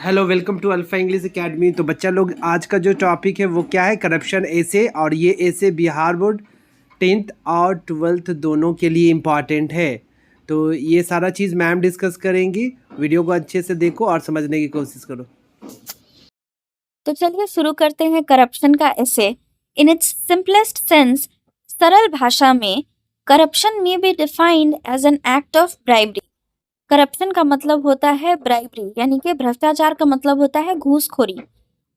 Hello, welcome to Alpha English Academy. तो बच्चा लोग, आज का जो टॉपिक है वो क्या है? करप्शन ऐसे। और ये ऐसे बिहार बोर्ड 10th और 12th दोनों के लिए इम्पॉर्टेंट है। तो ये सारा चीज़ मैम डिस्कस करेंगी। वीडियो को अच्छे से देखो और समझने की कोशिश करो। तो चलिए शुरू करते हैं करप्शन का ऐसे। इन इट्स सिंपलेस्ट सेंस, सरल भाषा में, करप्शन में be defined as an act of bribery. Corruption का मतलब होता है ब्राइबरी, यानी कि भ्रष्टाचार का मतलब होता है घूसखोरी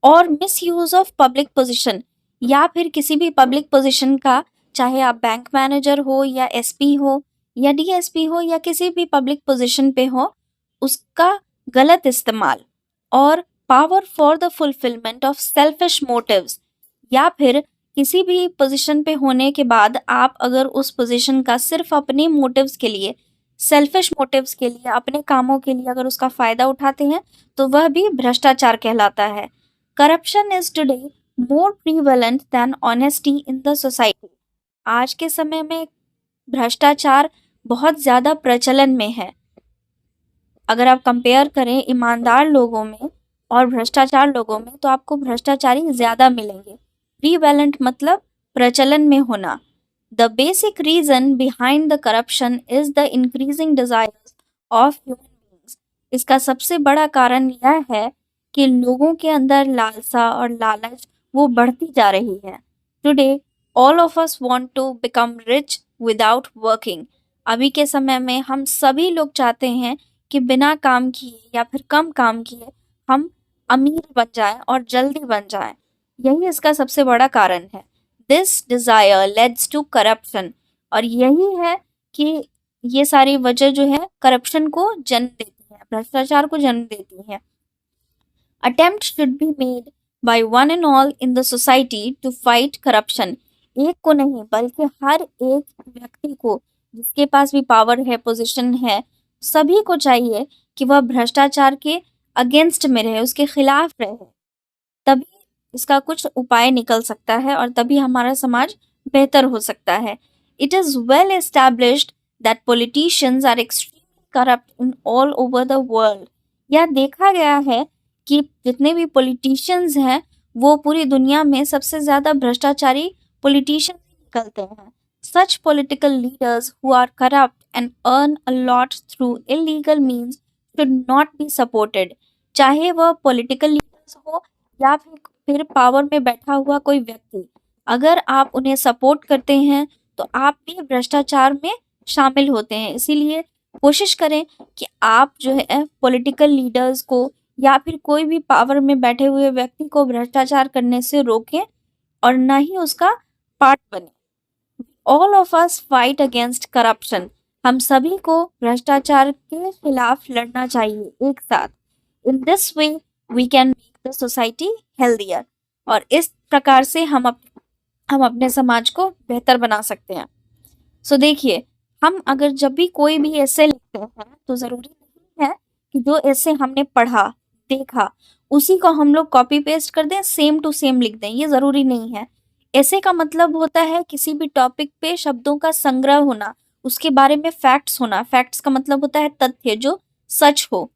और miss use of public position, या फिर किसी भी पब्लिक पोजीशन का, चाहे आप बैंक मैनेजर हो या एसपी हो या डीएसपी हो या किसी भी पब्लिक पोजीशन पे हो, उसका गलत इस्तेमाल और power for the fulfilment of selfish motives, या फिर किसी भी पोजीशन पे होने के बाद आप अगर उस पोजीशन का सिर्फ अपने मोटिव्स के लिए, सेल्फिश मोटिव्स के लिए, अपने कामों के लिए अगर उसका फायदा उठाते हैं तो वह भी भ्रष्टाचार कहलाता है। Corruption is today more prevalent than honesty in the society. आज के समय में भ्रष्टाचार बहुत ज्यादा प्रचलन में है। अगर आप कंपेयर करें ईमानदार लोगों में और भ्रष्टाचार लोगों में, तो आपको भ्रष्टाचारी ज्यादा मिलेंगे। प्रीवेलेंट मतलब प्रचलन में होना। The basic reason behind the corruption is the increasing desires of human beings. इसका सबसे बड़ा कारण यह है कि लोगों के अंदर लालसा और लालच वो बढ़ती जा रही है। Today all of us want to become rich without working. अभी के समय में हम सभी लोग चाहते हैं कि बिना काम किए या फिर कम काम किए हम अमीर बन जाएं और जल्दी बन जाएं। यही इसका सबसे बड़ा कारण है। This desire leads to corruption, और यही है कि ये सारी वजह जो है करप्शन को जन्म देती है, भ्रष्टाचार को जन्म देती है। Attempt should be made by one and all in the society to fight corruption. एक को नहीं बल्कि हर एक व्यक्ति को, जिसके पास भी पावर है, पोजीशन है, सभी को चाहिए कि वह भ्रष्टाचार के अगेंस्ट में रहे, उसके खिलाफ रहे। तभी इसका कुछ उपाय निकल सकता है और तभी हमारा समाज बेहतर हो सकता है। It is well established that politicians are extremely corrupt in all over the world. यह देखा गया है कि जितने भी पॉलिटिशियंस हैं वो पूरी दुनिया में सबसे ज्यादा भ्रष्टाचारी पॉलिटिशियंस निकलते हैं। Such political leaders who are corrupt and earn a lot through illegal means should not be supported. चाहे वह पॉलिटिकल लीडर्स हो या फिर पावर में बैठा हुआ कोई व्यक्ति, अगर आप उन्हें सपोर्ट करते हैं तो आप भी भ्रष्टाचार में शामिल होते हैं। इसीलिए कोशिश करें कि आप जो है पॉलिटिकल लीडर्स को या फिर कोई भी पावर में बैठे हुए व्यक्ति को भ्रष्टाचार करने से रोकें और न ही उसका पार्ट बने। All of us fight against corruption. हम सभी को भ्रष्टाचार के खिलाफ लड़ना चाहिए एक साथ। In this way we can make the society healthier. और इस प्रकार से हम अपने समाज को बेहतर बना सकते हैं। सो देखिए, हम अगर जब भी कोई भी ऐसे लिखते हैं तो जरूरी नहीं है कि जो ऐसे हमने पढ़ा देखा उसी को हम लोग कॉपी पेस्ट कर दें, सेम टू सेम लिख दें, ये जरूरी नहीं है। ऐसे का मतलब होता है किसी भी टॉपिक पे शब्दों का संग्रह होना, उसके बारे में फैक्ट्स होना। फैक्ट्स का मतलब होता है तथ्य जो सच हो,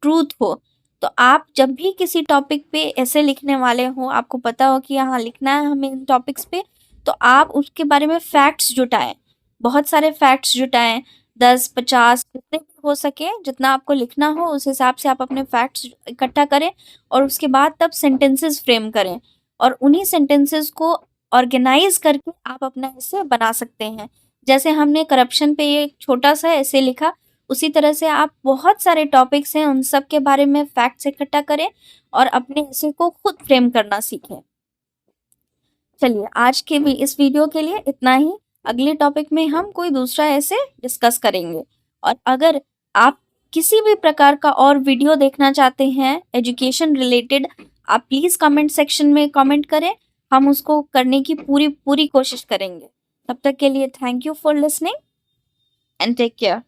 ट्रूथ हो। तो आप जब भी किसी टॉपिक पे ऐसे लिखने वाले हो, आपको पता हो कि यहाँ लिखना है हमें इन टॉपिक्स पे, तो आप उसके बारे में फैक्ट्स जुटाएं, बहुत सारे फैक्ट्स जुटाएं, 10-50 जितने भी हो सके, जितना आपको लिखना हो उस हिसाब से आप अपने फैक्ट्स इकट्ठा करें और उसके बाद तब सेंटेंसेस फ्रेम करें और उन्हीं सेंटेंसेस को ऑर्गेनाइज करके आप अपना ऐसे बना सकते हैं। जैसे हमने करप्शन पे ये छोटा सा ऐसे लिखा, उसी तरह से आप बहुत सारे टॉपिक्स हैं उन सब के बारे में फैक्ट्स इकट्ठा करें और अपने ऐसे को खुद फ्रेम करना सीखें। चलिए, आज के भी इस वीडियो के लिए इतना ही। अगले टॉपिक में हम कोई दूसरा ऐसे डिस्कस करेंगे। और अगर आप किसी भी प्रकार का और वीडियो देखना चाहते हैं एजुकेशन रिलेटेड, आप प्लीज कमेंट सेक्शन में कमेंट करें, हम उसको करने की पूरी पूरी कोशिश करेंगे। तब तक के लिए thank you for listening and take care.